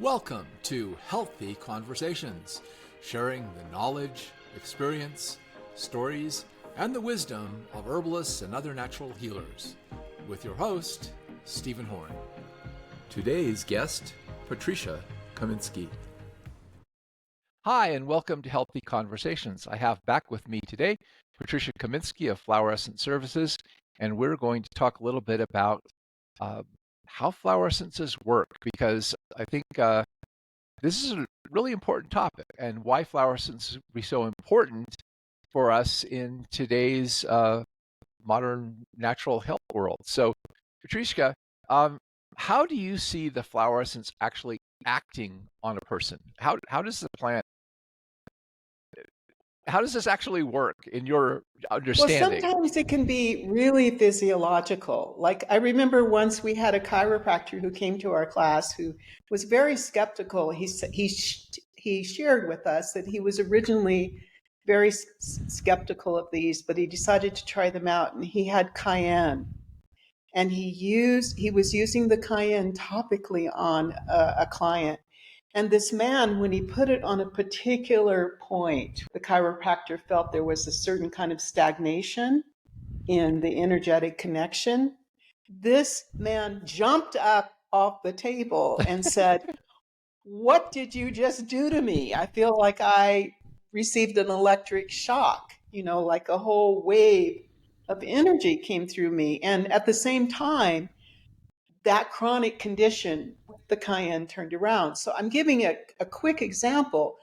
Welcome to Healthy Conversations, sharing the knowledge, experience, stories, and the wisdom of herbalists and other natural healers, with your host, Stephen Horn. Today's guest, Patricia Kaminsky. Hi, and welcome to Healthy Conversations. I have back with me today Patricia Kaminsky of Flower Essence Services, and we're going to talk a little bit about how flower essences work, because I think this is a really important topic, and why flower essences be so important for us in today's modern natural health world. So, Patricia, how do you see the flower essence actually acting on a person? How does the plant how does this actually work in your Well, understanding? sometimes it can be really physiological. Like I remember once we had a chiropractor who came to our class who was very skeptical. He shared with us that he was originally very skeptical of these, but he decided to try them out, and he had cayenne, and he was using the cayenne topically on a client. And this man, when he put it on a particular point, the chiropractor felt there was a certain kind of stagnation in the energetic connection. This man jumped up off the table and said, "What did you just do to me? I feel like I received an electric shock, like a whole wave of energy came through me." And at the same time, that chronic condition with the cayenne turned around. So I'm giving a quick example,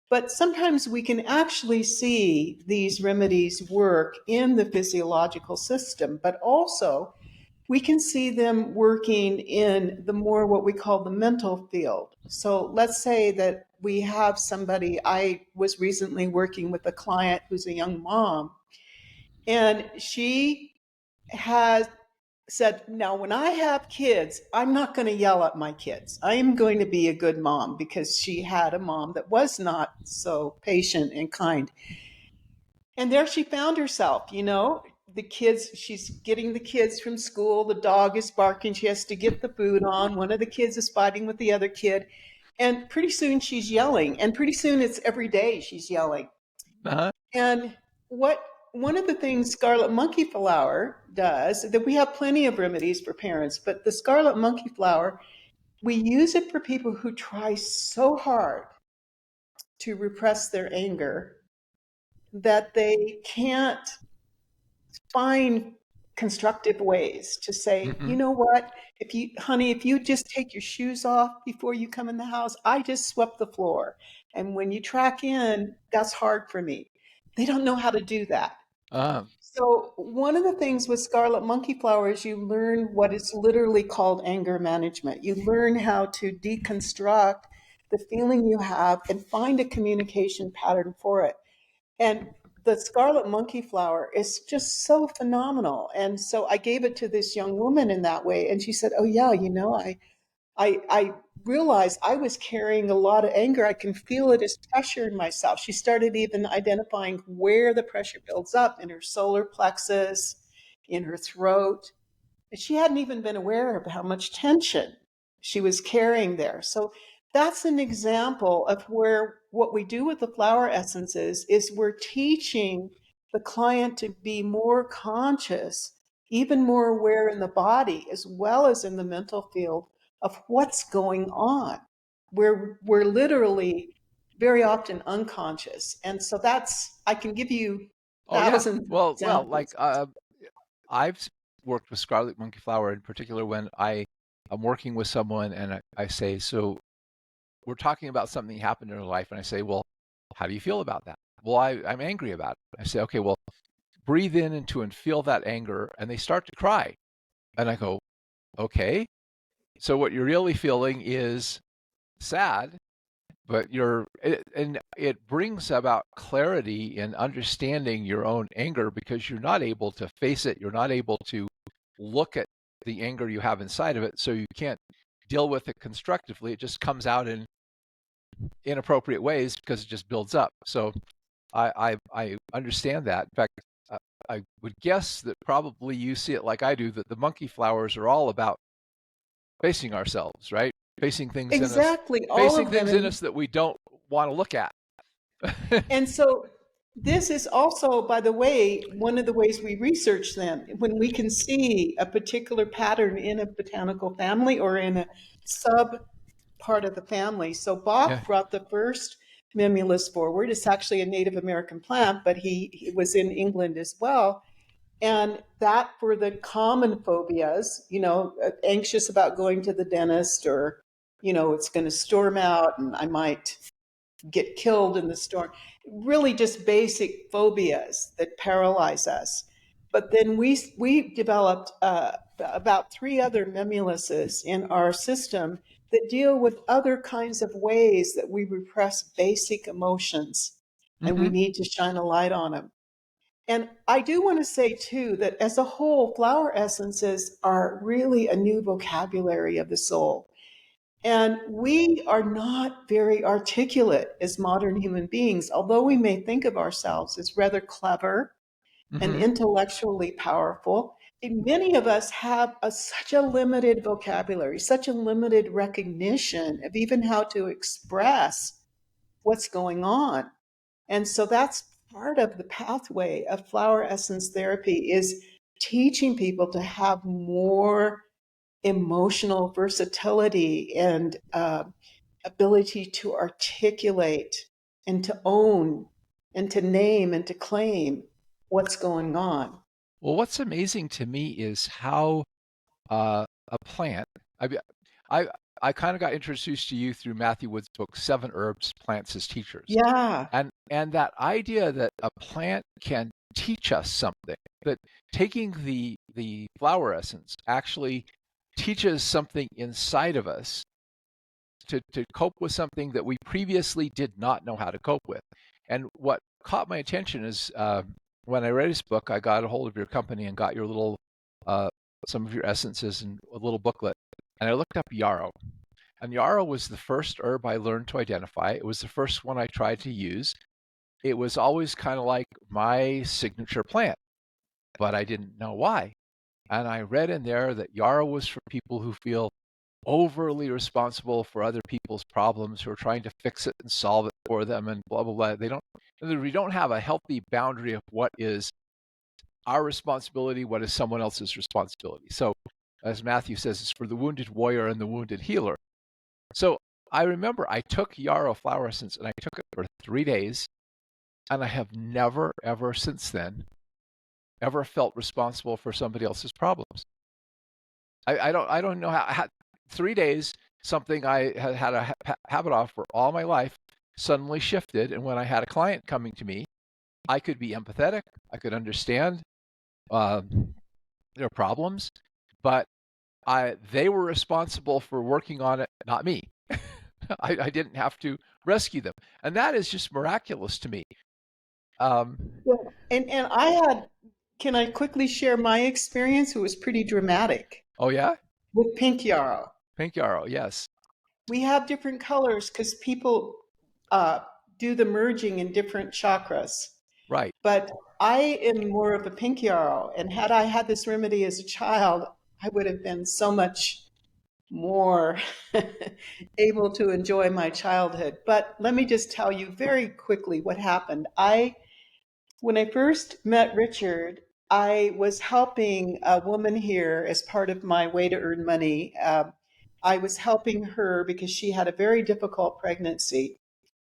but sometimes we can actually see these remedies work in the physiological system, but also we can see them working in the more what we call the mental field. So let's say that we have somebody, I was recently working with a client who's a young mom, and she has said, "Now, when I have kids, I'm not going to yell at my kids. I am going to be a good mom," because she had a mom that was not so patient and kind. And there she found herself, the kids, she's getting the kids from school. The dog is barking. She has to get the food on. One of the kids is fighting with the other kid. And pretty soon she's yelling. And pretty soon it's every day she's yelling. Uh-huh. And what one of the things scarlet monkey flower does, that we have plenty of remedies for parents, but the scarlet monkey flower, we use it for people who try so hard to repress their anger that they can't find constructive ways to say, Mm-hmm. "You know what, if you just take your shoes off before you come in the house, I just swept the floor. And when you track in, that's hard for me." They don't know how to do that. So one of the things with scarlet monkey flower is you learn what is literally called anger management. You learn how to deconstruct the feeling you have and find a communication pattern for it. And the scarlet monkey flower is just so phenomenal. And so I gave it to this young woman in that way, and she said, "Oh yeah, I realized I was carrying a lot of anger. I can feel it as pressure in myself." She started even identifying where the pressure builds up in her solar plexus, in her throat. And she hadn't even been aware of how much tension she was carrying there. So that's an example of where what we do with the flower essences is we're teaching the client to be more conscious, even more aware in the body as well as in the mental field of what's going on. We're literally very often unconscious. And so that's, I can give you Oh yeah. thousands of Well, like examples. I've worked with scarlet monkey flower in particular when I'm working with someone and I say, so we're talking about something that happened in their life, and I say, well, how do you feel about that? Well, I'm angry about it. I say, okay, well, breathe in into and feel that anger, and they start to cry. And I go, okay, so what you're really feeling is sad, but and it brings about clarity in understanding your own anger because you're not able to face it. You're not able to look at the anger you have inside of it, so you can't deal with it constructively. It just comes out in inappropriate ways because it just builds up. So I understand that. In fact, I would guess that probably you see it like I do, that the monkey flowers are all about facing ourselves, right? facing things Exactly, all facing of them. things in us that we don't want to look at. And so this is also, by the way, one of the ways we research them. When we can see a particular pattern in a botanical family or in a sub part of the family. So Yeah. Bach brought the first Mimulus forward. It's actually a Native American plant, but he was in England as well. And that for the common phobias, anxious about going to the dentist, or, it's going to storm out and I might get killed in the storm. Really just basic phobias that paralyze us. But then we developed about 3 other Mimuluses in our system that deal with other kinds of ways that we repress basic emotions, and we need to shine a light on them. And I do want to say too that as a whole, flower essences are really a new vocabulary of the soul. And we are not very articulate as modern human beings, although we may think of ourselves as rather clever and intellectually powerful. And many of us have such a limited vocabulary, such a limited recognition of even how to express what's going on. And so that's part of the pathway of flower essence therapy, is teaching people to have more emotional versatility and ability to articulate and to own and to name and to claim what's going on. Well, what's amazing to me is how a plant. I I kind of got introduced to you through Matthew Wood's book, Seven Herbs, Plants as Teachers. Yeah. And that idea that a plant can teach us something, that taking the flower essence actually teaches something inside of us to cope with something that we previously did not know how to cope with. And what caught my attention is when I read his book, I got a hold of your company and got your little some of your essences and a little booklet. And I looked up yarrow. And yarrow was the first herb I learned to identify. It was the first one I tried to use. It was always kind of like my signature plant, but I didn't know why. And I read in there that yarrow was for people who feel overly responsible for other people's problems, who are trying to fix it and solve it for them, and blah, blah, blah. We don't have a healthy boundary of what is our responsibility, what is someone else's responsibility. So, as Matthew says, it's for the wounded warrior and the wounded healer. So I remember I took yarrow flower essence and I took it for 3 days, and I have never, ever since then, ever felt responsible for somebody else's problems. I don't know how 3 days, something I had a habit of for all my life, suddenly shifted. And when I had a client coming to me, I could be empathetic. I could understand their problems, but they were responsible for working on it, not me. I didn't have to rescue them. And that is just miraculous to me. Well, and can I quickly share my experience? It was pretty dramatic. Oh, yeah? With pink yarrow. Pink yarrow, yes. We have different colors because people do the merging in different chakras. Right. But I am more of a pink yarrow. And had I had this remedy as a child, I would have been so much more able to enjoy my childhood. But let me just tell you very quickly what happened. When I first met Richard, I was helping a woman here as part of my way to earn money. I was helping her because she had a very difficult pregnancy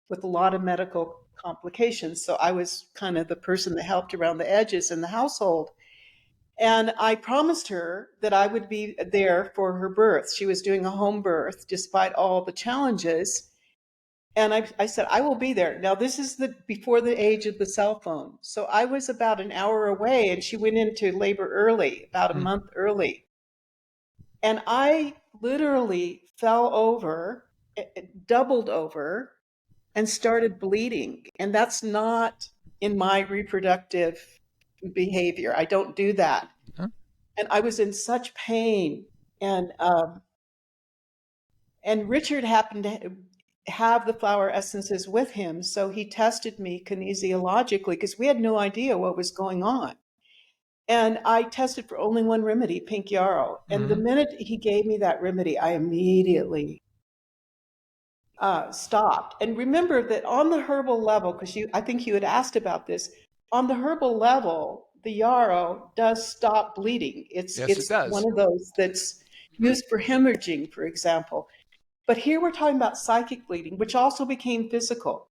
with a lot of medical complications. So I was kind of the person that helped around the edges in the household. And I promised her that I would be there for her birth. She was doing a home birth despite all the challenges. And I said, I will be there. Now, this is before the age of the cell phone. So I was about an hour away, and she went into labor early, about a month early. And I literally fell over, doubled over, and started bleeding. And that's not in my reproductive behavior. I don't do that. And I was in such pain. And Richard happened to have the flower essences with him. So he tested me kinesiologically because we had no idea what was going on. And I tested for only one remedy, pink yarrow. And the minute he gave me that remedy, I immediately stopped. And remember that on the herbal level, because I think you had asked about this, on the herbal level, the yarrow does stop bleeding. Yes, it It's one does. of those that's used for hemorrhaging, for example. But here we're talking about psychic bleeding, which also became physical.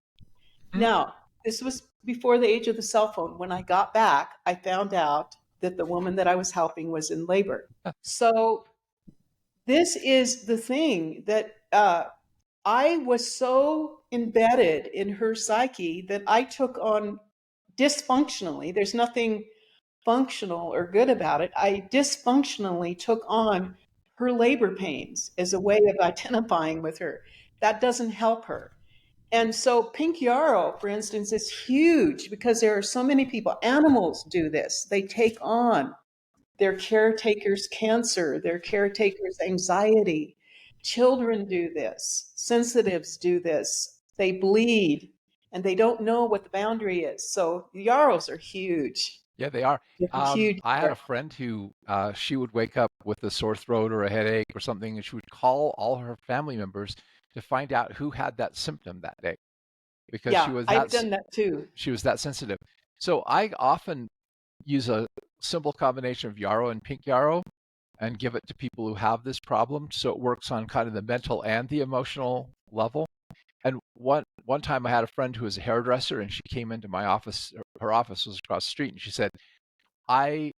Mm. Now, this was before the age of the cell phone. When I got back, I found out that the woman that I was helping was in labor. So this is the thing that I was so embedded in her psyche that I took on dysfunctionally. There's nothing functional or good about it. I dysfunctionally took on her labor pains as a way of identifying with her. That doesn't help her. And so pink yarrow, for instance, is huge because there are so many people. Animals do this. They take on their caretakers' cancer, their caretakers' anxiety. Children do this. Sensitives do this. They bleed and they don't know what the boundary is. So the yarrows are huge. Yeah, they are. They're a huge. I had a friend who she would wake up with a sore throat or a headache or something, and she would call all her family members to find out who had that symptom that day because Yeah, I've done that too. she was that sensitive. So I often use a simple combination of yarrow and pink yarrow and give it to people who have this problem, so it works on kind of the mental and the emotional level. And one time I had a friend who was a hairdresser, and she came into my office. Her office was across the street, and she said, I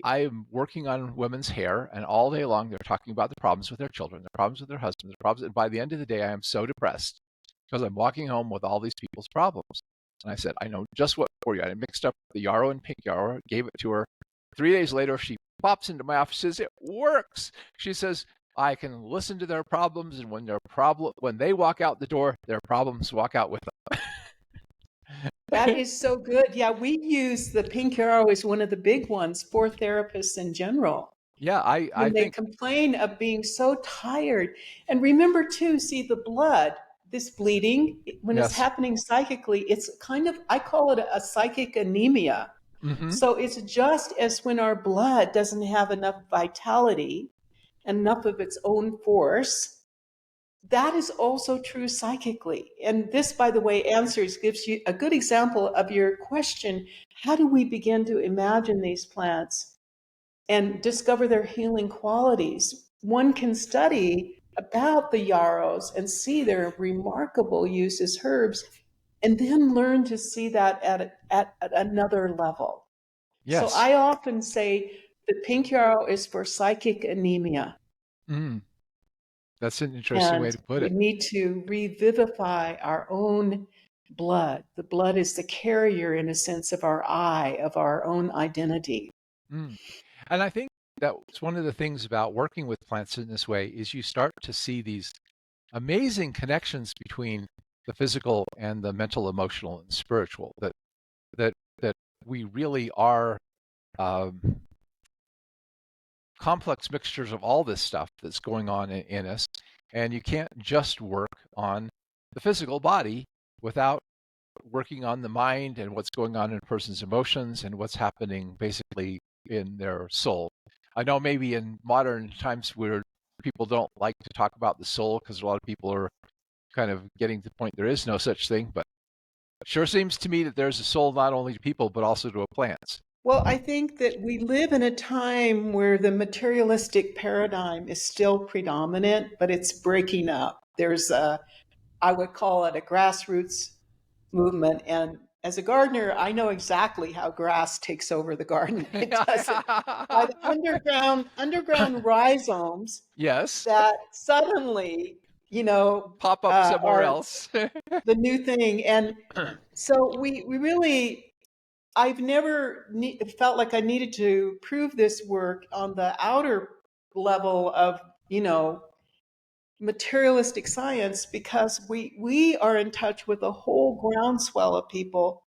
I am working on women's hair, and all day long they're talking about the problems with their children, the problems with their husbands, the problems. And by the end of the day, I am so depressed because I'm walking home with all these people's problems. And I said, I know just what for you. I mixed up the yarrow and pink yarrow, gave it to her. 3 days later, she pops into my office and says, it works. She says, I can listen to their problems, and when they walk out the door, their problems walk out with them. That is so good. Yeah, we use the pink arrow as one of the big ones for therapists in general Yeah, I when they think complain of being so tired. And remember too, see the blood, this bleeding, when it's yes. happening psychically, it's kind of, I call it a psychic anemia. Mm-hmm. So it's just as when our blood doesn't have enough vitality, enough of its own force, that is also true psychically. And this, by the way, gives you a good example of your question. How do we begin to imagine these plants and discover their healing qualities? One can study about the yarrows and see their remarkable use as herbs, and then learn to see that at another level. So Yes. I often say the pink yarrow is for psychic anemia. Mm. That's an interesting way And to put we it. need to revivify our own blood. The blood is the carrier, in a sense, of our I, of our own identity. Mm. And I think that's one of the things about working with plants in this way is you start to see these amazing connections between the physical and the mental, emotional, and spiritual. That we really are um, complex mixtures of all this stuff that's going on in us, and you can't just work on the physical body without working on the mind and what's going on in a person's emotions and what's happening basically in their soul. I know maybe in modern times where people don't like to talk about the soul because a lot of people are kind of getting to the point there is no such thing, but it sure seems to me that there's a soul not only to people but also to plants. Well, I think that we live in a time where the materialistic paradigm is still predominant, but it's breaking up. I would call it a grassroots movement. And as a gardener, I know exactly how grass takes over the garden. It does it by the underground rhizomes Yes, that suddenly, pop up somewhere are else. the new thing. And so we really, I've never felt like I needed to prove this work on the outer level of, you know, materialistic science, because we are in touch with a whole groundswell of people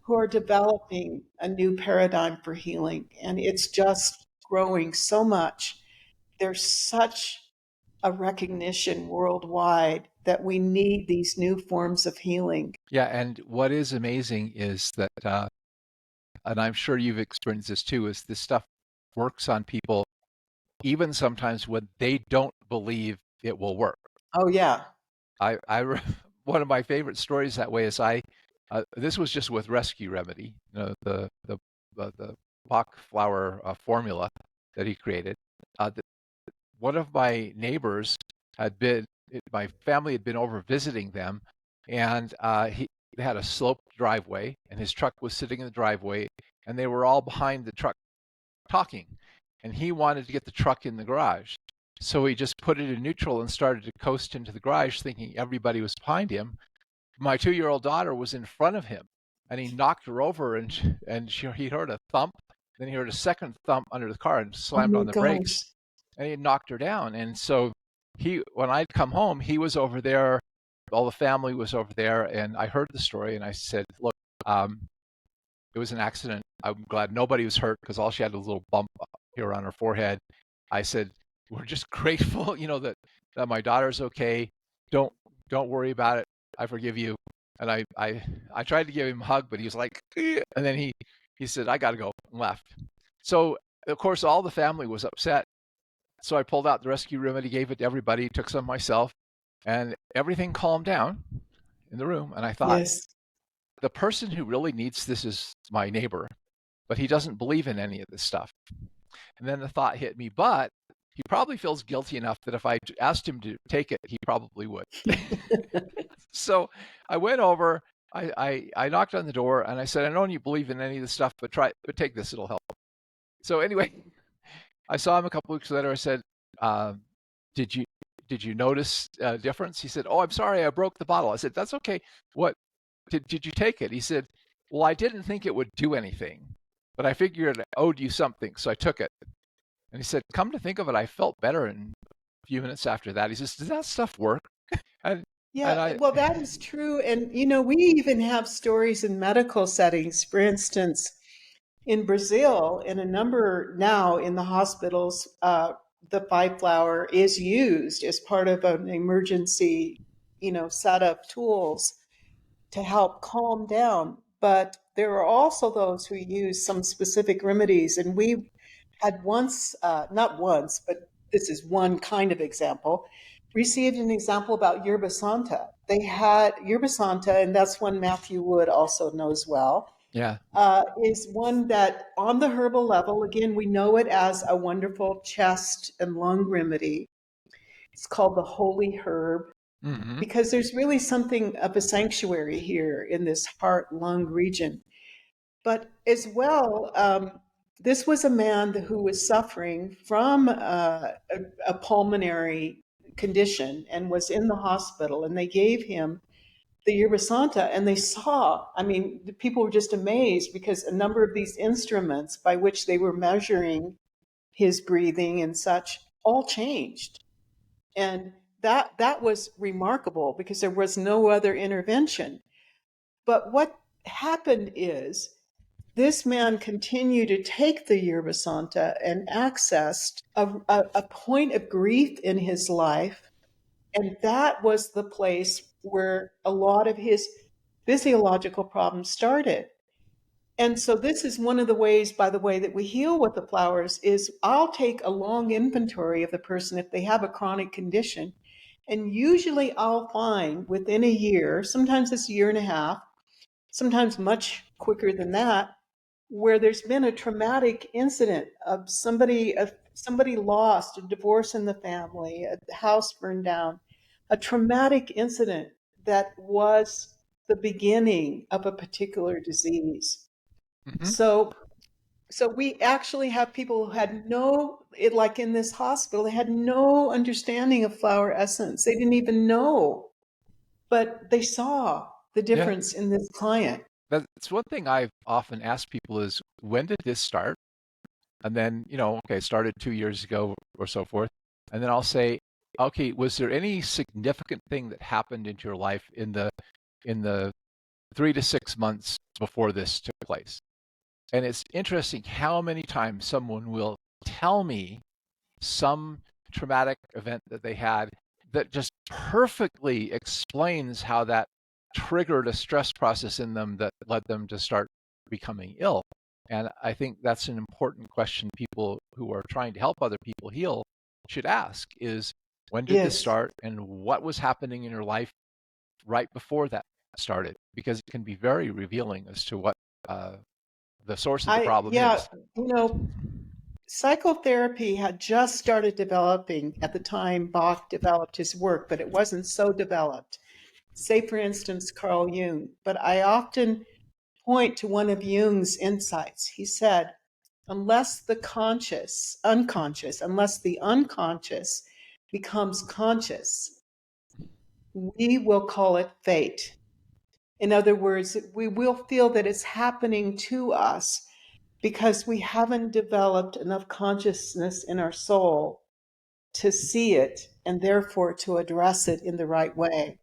who are developing a new paradigm for healing. And it's just growing so much. There's such a recognition worldwide that we need these new forms of healing. Yeah, and what is amazing is that, and I'm sure you've experienced this too, is this stuff works on people even sometimes when they don't believe it will work. Oh, yeah. one of my favorite stories that way is this was just with Rescue Remedy, the Bach flower formula that he created. One of my neighbors my family had been over visiting them, and they had a sloped driveway, and his truck was sitting in the driveway, and they were all behind the truck talking, and he wanted to get the truck in the garage. So he just put it in neutral and started to coast into the garage, thinking everybody was behind him. My 2-year-old daughter was in front of him, and he knocked her over, and he heard a thump. Then he heard a second thump under the car and Oh slammed my on the brakes, gosh. and he knocked her down. And so when I'd come home, he was over there. All the family was over there, and I heard the story, and I said, "Look, it was an accident. I'm glad nobody was hurt because all she had was a little bump here on her forehead." I said, "We're just grateful, that my daughter's okay. Don't worry about it. I forgive you." And I tried to give him a hug, but he was like, "Eh," and then he said, "I got to go," and left. So of course all the family was upset. So I pulled out the Rescue Remedy, gave it to everybody, took some myself, and everything calmed down in the room. And I thought, Yes. the person who really needs this is my neighbor, but he doesn't believe in any of this stuff. And then the thought hit me, but he probably feels guilty enough that if I asked him to take it, he probably would. So I went over, I knocked on the door, and I said, "I know you believe in any of this stuff, but take this, it'll help." So anyway, I saw him a couple weeks later. I said, did you notice a difference? He said, "Oh, I'm sorry, I broke the bottle." I said, "That's okay. What, did you take it?" He said, "Well, I didn't think it would do anything, but I figured I owed you something, so I took it." And he said, "Come to think of it, I felt better in a few minutes after that." He says, "Does that stuff work?" And Yeah, I well, that is true. And, we even have stories in medical settings. For instance, in Brazil, in a number now in the hospitals, the five flower is used as part of an emergency, set of tools to help calm down. But there are also those who use some specific remedies. And we had once, not once, but this is one kind of example, received an example about yerba santa. They had yerba santa, and that's one Matthew Wood also knows well, yeah. is one that on the herbal level, again, we know it as a wonderful chest and lung remedy. It's called the holy herb Mm-hmm. because there's really something of a sanctuary here in this heart lung region. But as well, this was a man who was suffering from a pulmonary condition and was in the hospital, and they gave him the yerba santa, and they saw, I mean, the people were just amazed because a number of these instruments by which they were measuring his breathing and such all changed. And that was remarkable because there was no other intervention. But what happened is this man continued to take the yerba santa and accessed a point of grief in his life. And that was the place where a lot of his physiological problems started. And so this is one of the ways, by the way, that we heal with the flowers is I'll take a long inventory of the person if they have a chronic condition. And usually I'll find within a year, sometimes it's a year and a half, sometimes much quicker than that, where there's been a traumatic incident of somebody lost, a divorce in the family, a house burned down, a traumatic incident that was the beginning of a particular disease. Mm-hmm. So we actually have people who had like in this hospital, they had no understanding of flower essence. They didn't even know, but they saw the Yeah. difference in this client. That's one thing I've often asked people is, when did this start? And then, okay, it started 2 years ago or so forth. And then I'll say, okay, was there any significant thing that happened into your life in the 3 to 6 months before this took place? And it's interesting how many times someone will tell me some traumatic event that they had that just perfectly explains how that triggered a stress process in them that led them to start becoming ill. And I think that's an important question people who are trying to help other people heal should ask is, When did this Yes. start, and what was happening in your life right before that started? Because it can be very revealing as to what the source of the problem Yeah, is. you know, psychotherapy had just started developing at the time Bach developed his work, but it wasn't so developed. Say, for instance, Carl Jung. But I often point to one of Jung's insights. He said, unless the unconscious becomes conscious, we will call it fate. In other words, we will feel that it's happening to us because we haven't developed enough consciousness in our soul to see it and therefore to address it in the right way.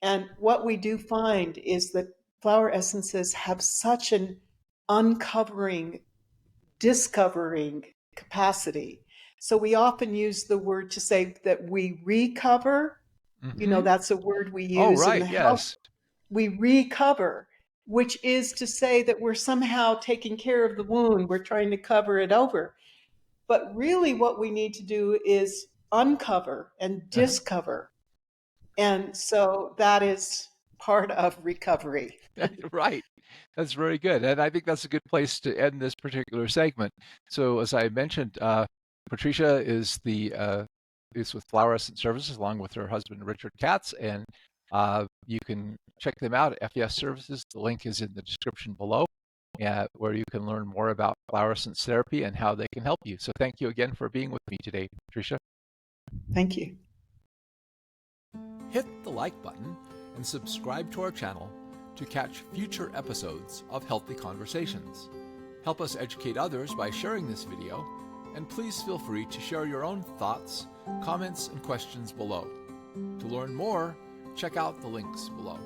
And what we do find is that flower essences have such an uncovering, discovering capacity. So we often use the word to say that we recover. Mm-hmm. That's a word we Oh, use in right. the health. Yes. We recover, which is to say that we're somehow taking care of the wound. We're trying to cover it over. But really, what we need to do is uncover and Uh-huh. discover. And so that is part of recovery. Right. That's very good. And I think that's a good place to end this particular segment. So as I mentioned, Patricia is with Flower Essence Services along with her husband, Richard Katz. And you can check them out at FES Services. The link is in the description below, where you can learn more about flower essence therapy and how they can help you. So thank you again for being with me today, Patricia. Thank you. Hit the like button and subscribe to our channel to catch future episodes of Healthy Conversations. Help us educate others by sharing this video, and please feel free to share your own thoughts, comments, and questions below. To learn more, check out the links below.